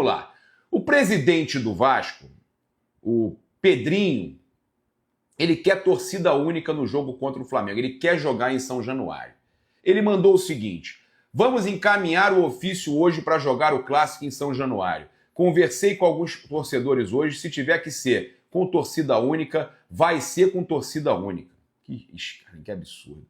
lá. O presidente do Vasco, o Pedrinho, ele quer torcida única no jogo contra o Flamengo. Ele quer jogar em São Januário. Ele mandou o seguinte: vamos encaminhar o ofício hoje para jogar o Clássico em São Januário. Conversei com alguns torcedores hoje, se tiver que ser com torcida única, vai ser com torcida única. Que absurdo.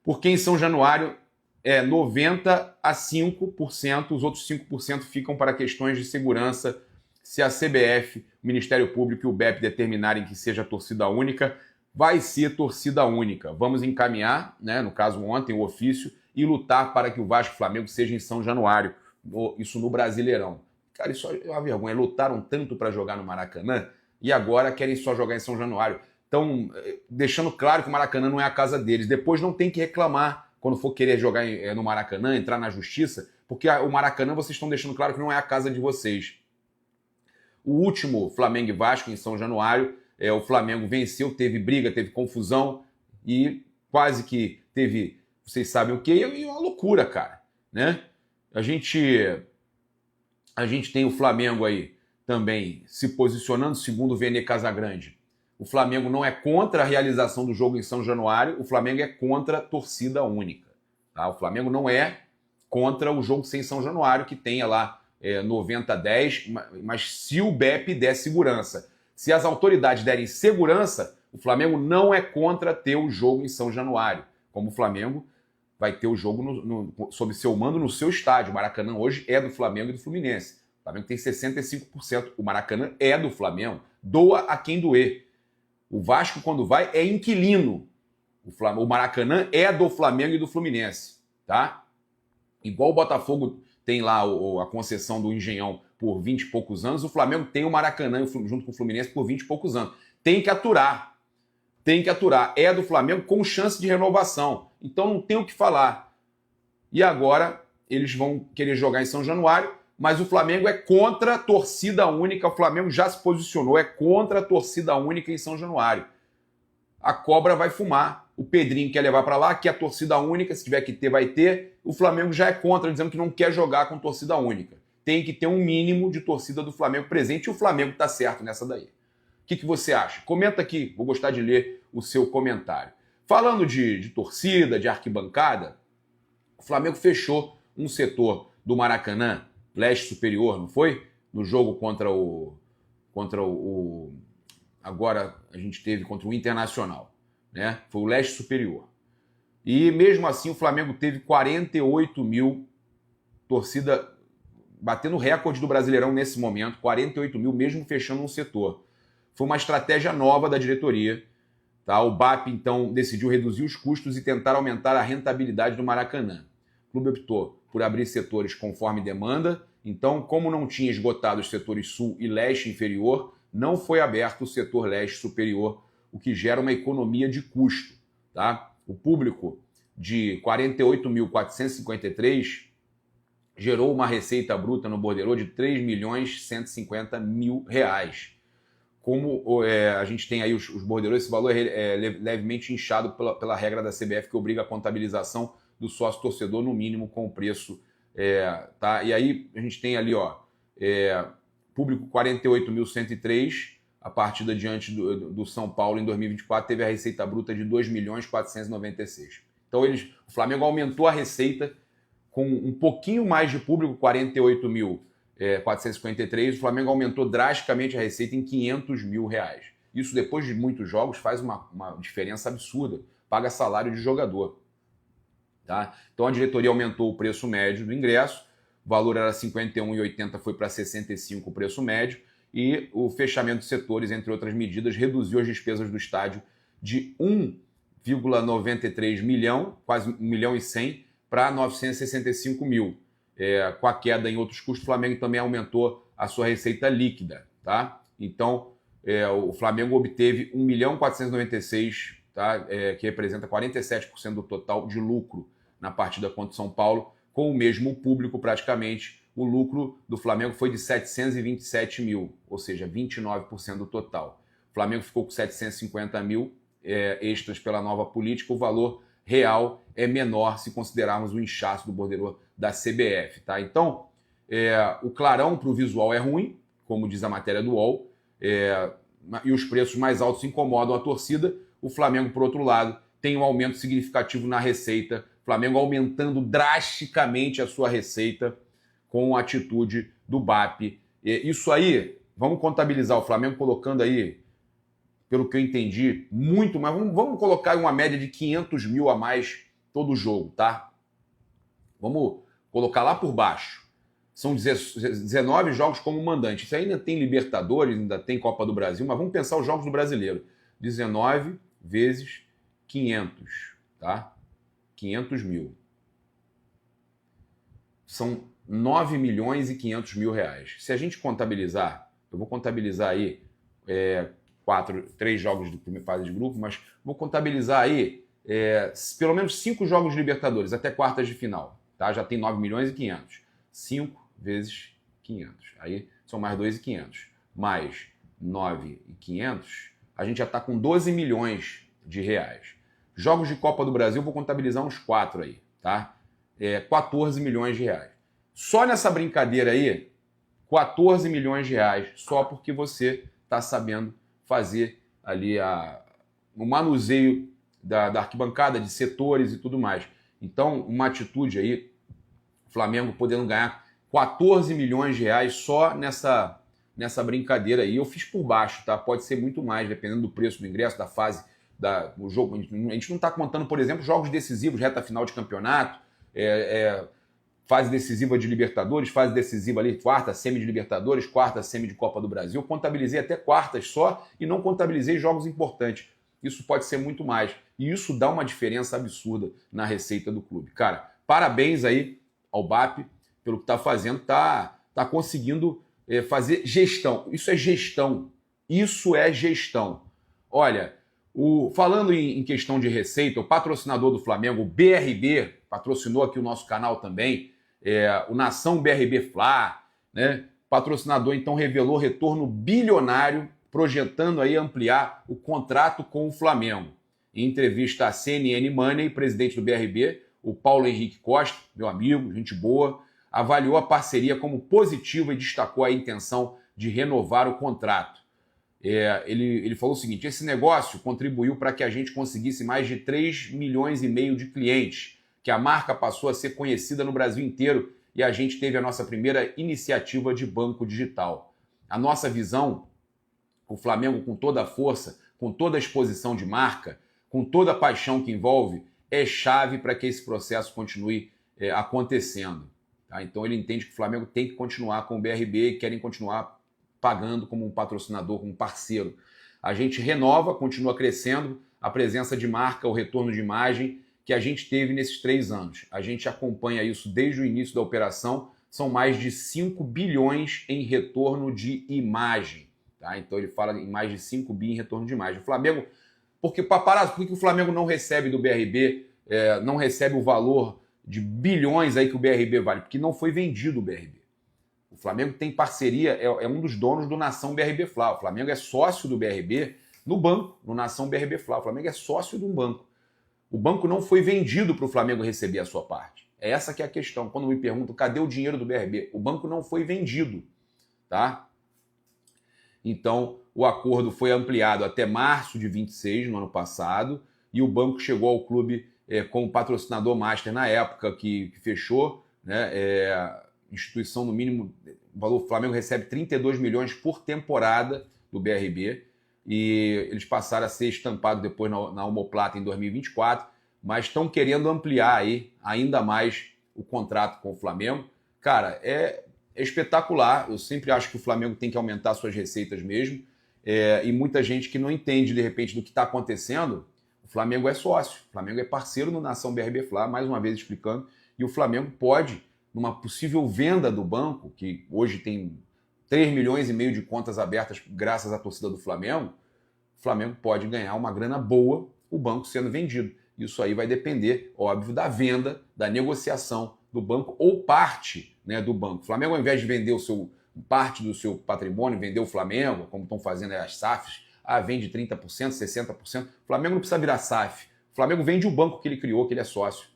Porque em São Januário é 90% a 5%, os outros 5% ficam para questões de segurança. Se a CBF, o Ministério Público e o BEP determinarem que seja torcida única, vai ser torcida única. Vamos encaminhar, né, no caso ontem, o ofício e lutar para que o Vasco e o Flamengo seja em São Januário, isso no Brasileirão. Cara, isso é uma vergonha. Lutaram tanto para jogar no Maracanã e agora querem só jogar em São Januário. Então, deixando claro que o Maracanã não é a casa deles. Depois não tem que reclamar quando for querer jogar no Maracanã, entrar na justiça, porque o Maracanã vocês estão deixando claro que não é a casa de vocês. O último Flamengo e Vasco em São Januário, o Flamengo venceu, teve briga, teve confusão e quase que teve, vocês sabem o quê, e uma loucura, cara, né? A gente tem o Flamengo aí também se posicionando, segundo o Vene Casagrande. O Flamengo não é contra a realização do jogo em São Januário, o Flamengo é contra a torcida única. Tá? O Flamengo não é contra o jogo sem São Januário, que tenha lá 90-10, mas se o BEP der segurança, se as autoridades derem segurança, o Flamengo não é contra ter o jogo em São Januário, como o Flamengo vai ter o jogo sob seu mando no seu estádio. O Maracanã hoje é do Flamengo e do Fluminense. O Flamengo tem 65%. O Maracanã é do Flamengo. Doa a quem doer. O Vasco, quando vai, é inquilino. O Maracanã é do Flamengo e do Fluminense. Tá? Igual o Botafogo tem lá a concessão do Engenhão por 20 e poucos anos, o Flamengo tem o Maracanã junto com o Fluminense por 20 e poucos anos. Tem que aturar. Tem que aturar. É do Flamengo com chance de renovação. Então não tem o que falar. E agora eles vão querer jogar em São Januário, mas o Flamengo é contra a torcida única. O Flamengo já se posicionou, é contra a torcida única em São Januário. A cobra vai fumar. O Pedrinho quer levar para lá, que a torcida única, se tiver que ter, vai ter. O Flamengo já é contra, dizendo que não quer jogar com torcida única. Tem que ter um mínimo de torcida do Flamengo presente e o Flamengo está certo nessa daí. O que você acha? Comenta aqui, vou gostar de ler o seu comentário. Falando de torcida, de arquibancada, o Flamengo fechou um setor do Maracanã, leste superior, não foi? No jogo contra o agora a gente teve contra o Internacional, né? Foi o leste superior. E mesmo assim o Flamengo teve 48 mil, torcida batendo o recorde do Brasileirão nesse momento, 48 mil mesmo fechando um setor. Foi uma estratégia nova da diretoria. Tá? O BAP, então, decidiu reduzir os custos e tentar aumentar a rentabilidade do Maracanã. O clube optou por abrir setores conforme demanda. Então, como não tinha esgotado os setores sul e leste inferior, não foi aberto o setor leste superior, o que gera uma economia de custo. Tá? O público de 48.453 gerou uma receita bruta no borderô de R$ 3.150.000. Como a gente tem aí os borderôs, esse valor é levemente inchado pela regra da CBF que obriga a contabilização do sócio-torcedor no mínimo com o preço. Tá? E aí a gente tem ali, público 48.103, a partida diante do São Paulo em 2024 teve a receita bruta de 2.496. Então o Flamengo aumentou a receita com um pouquinho mais de público, 48.453, o Flamengo aumentou drasticamente a receita em R$500 mil. Isso, depois de muitos jogos, faz uma diferença absurda. Paga salário de jogador. Tá? Então a diretoria aumentou o preço médio do ingresso, o valor era R$ 51,80, foi para R$ 65 o preço médio, e o fechamento de setores, entre outras medidas, reduziu as despesas do estádio de 1,93 milhão, quase 1,1 milhão, para 965 mil. Com a queda em outros custos, o Flamengo também aumentou a sua receita líquida. Tá? Então, o Flamengo obteve 1.496.000, tá? Que representa 47% do total de lucro na partida contra o São Paulo, com o mesmo público praticamente. O lucro do Flamengo foi de 727 mil, ou seja, 29% do total. O Flamengo ficou com 750 mil extras pela nova política, o valor real é menor se considerarmos o inchaço do borderô da CBF. Tá? Então, O clarão para o visual é ruim, como diz a matéria do UOL, e os preços mais altos incomodam a torcida. O Flamengo, por outro lado, tem um aumento significativo na receita. O Flamengo aumentando drasticamente a sua receita com a atitude do BAP. Isso aí, vamos contabilizar o Flamengo colocando aí, pelo que eu entendi, muito, mas vamos colocar uma média de 500 mil a mais todo jogo, tá? Vamos colocar lá por baixo. São 19 jogos como mandante. Isso ainda tem Libertadores, ainda tem Copa do Brasil, mas vamos pensar os jogos do Brasileiro. 19 vezes 500, tá? 500 mil. São 9 milhões e 500 mil reais. Se a gente contabilizar, eu vou contabilizar aí 3 jogos de primeira fase de grupo, mas vou contabilizar aí pelo menos 5 jogos de Libertadores, até quartas de final, tá? Já tem 9 milhões e 500. 5 vezes 500. Aí são mais 2.500. Mais 9.500, a gente já está com 12 milhões de reais. Jogos de Copa do Brasil, vou contabilizar uns 4 aí, tá? 14 milhões de reais. Só nessa brincadeira aí, 14 milhões de reais, só porque você está sabendo fazer ali o manuseio da arquibancada, de setores e tudo mais. Então, uma atitude aí, o Flamengo podendo ganhar 14 milhões de reais só nessa brincadeira aí. Eu fiz por baixo, tá? Pode ser muito mais, dependendo do preço do ingresso, da fase do jogo. A gente não está contando, por exemplo, jogos decisivos, reta final de campeonato, fase decisiva de Libertadores, fase decisiva ali, quarta semi de Libertadores, quarta semi de Copa do Brasil. Eu contabilizei até quartas só e não contabilizei jogos importantes. Isso pode ser muito mais. E isso dá uma diferença absurda na receita do clube. Cara, parabéns aí ao BAP pelo que está fazendo, tá conseguindo fazer gestão. Isso é gestão. Isso é gestão. Olha, falando em questão de receita, o patrocinador do Flamengo, o BRB, patrocinou aqui o nosso canal também, o Nação BRB Fla, né? Patrocinador então revelou retorno bilionário, projetando aí ampliar o contrato com o Flamengo. Em entrevista à CNN Money, presidente do BRB, o Paulo Henrique Costa, meu amigo, gente boa, avaliou a parceria como positiva e destacou a intenção de renovar o contrato. Ele falou o seguinte: esse negócio contribuiu para que a gente conseguisse mais de 3,5 milhões de clientes, que a marca passou a ser conhecida no Brasil inteiro e a gente teve a nossa primeira iniciativa de banco digital. A nossa visão, o Flamengo com toda a força, com toda a exposição de marca, com toda a paixão que envolve, é chave para que esse processo continue acontecendo. Tá? Então ele entende que o Flamengo tem que continuar com o BRB e querem continuar pagando como um patrocinador, como um parceiro. A gente renova, continua crescendo a presença de marca, o retorno de imagem que a gente teve nesses 3 anos. A gente acompanha isso desde o início da operação, são mais de 5 bilhões em retorno de imagem. Tá? Então ele fala em mais de 5 bi em retorno de imagem. O Flamengo, por que o Flamengo não recebe do BRB, não recebe o valor de bilhões aí que o BRB vale? Porque não foi vendido o BRB. O Flamengo tem parceria, é um dos donos do Nação BRB Fla. O Flamengo é sócio do BRB no banco, no Nação BRB Fla. O Flamengo é sócio de um banco. O banco não foi vendido para o Flamengo receber a sua parte. É essa que é a questão. Quando me perguntam, cadê o dinheiro do BRB? O banco não foi vendido, tá? Então, o acordo foi ampliado até março de 26, no ano passado, e o banco chegou ao clube como patrocinador master na época que fechou, né? Instituição no mínimo, o valor, o Flamengo recebe 32 milhões por temporada do BRB, e eles passaram a ser estampados depois na Omoplata em 2024, mas estão querendo ampliar aí ainda mais o contrato com o Flamengo. Cara, é espetacular. Eu sempre acho que o Flamengo tem que aumentar suas receitas mesmo, e muita gente que não entende de repente do que está acontecendo. O Flamengo é sócio, o Flamengo é parceiro no Nação BRB Fla, mais uma vez explicando, e o Flamengo pode, numa possível venda do banco, que hoje tem 3,5 milhões de contas abertas graças à torcida do Flamengo, o Flamengo pode ganhar uma grana boa, o banco sendo vendido. Isso aí vai depender, óbvio, da venda, da negociação do banco ou parte, né, do banco. O Flamengo, ao invés de vender parte do seu patrimônio, vender o Flamengo, como estão fazendo as SAFs, vende 30%, 60%. O Flamengo não precisa virar SAF. O Flamengo vende o banco que ele criou, que ele é sócio.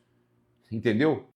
Entendeu?